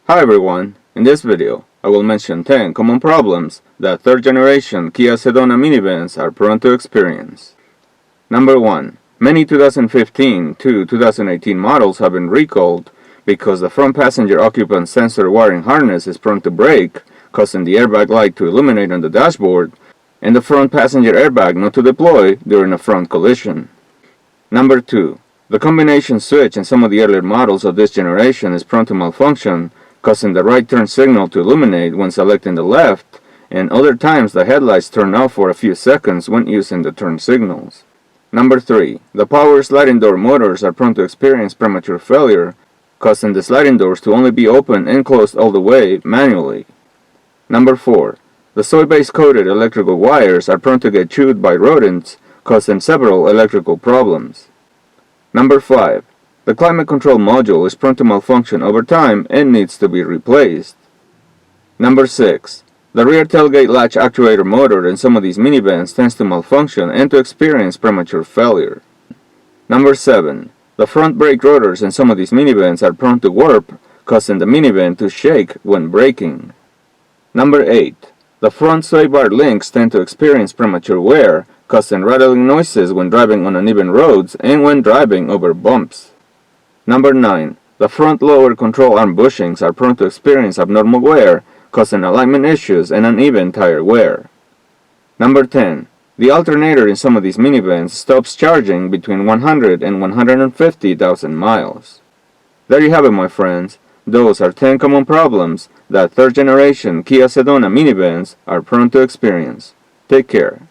Hi everyone, in this video I will mention 10 common problems that third generation Kia Sedona minivans are prone to experience. Number 1. Many 2015 to 2018 models have been recalled because the front passenger occupant sensor wiring harness is prone to break, causing the airbag light to illuminate on the dashboard, and the front passenger airbag not to deploy during a front collision. Number 2. The combination switch in some of the earlier models of this generation is prone to malfunction, causing the right turn signal to illuminate when selecting the left, and other times the headlights turn off for a few seconds when using the turn signals. Number 3. The power sliding door motors are prone to experience premature failure, causing the sliding doors to only be opened and closed all the way manually. Number 4. The soy-base coated electrical wires are prone to get chewed by rodents, causing several electrical problems. Number 5. The climate control module is prone to malfunction over time and needs to be replaced. Number 6. The rear tailgate latch actuator motor in some of these minivans tends to malfunction and to experience premature failure. Number 7. The front brake rotors in some of these minivans are prone to warp, causing the minivan to shake when braking. Number 8. The front sway bar links tend to experience premature wear, causing rattling noises when driving on uneven roads and when driving over bumps. Number 9. The front lower control arm bushings are prone to experience abnormal wear, causing alignment issues and uneven tire wear. Number 10. The alternator in some of these minivans stops charging between 100 and 150,000 miles. There you have it, my friends. Those are 10 common problems that third generation Kia Sedona minivans are prone to experience. Take care.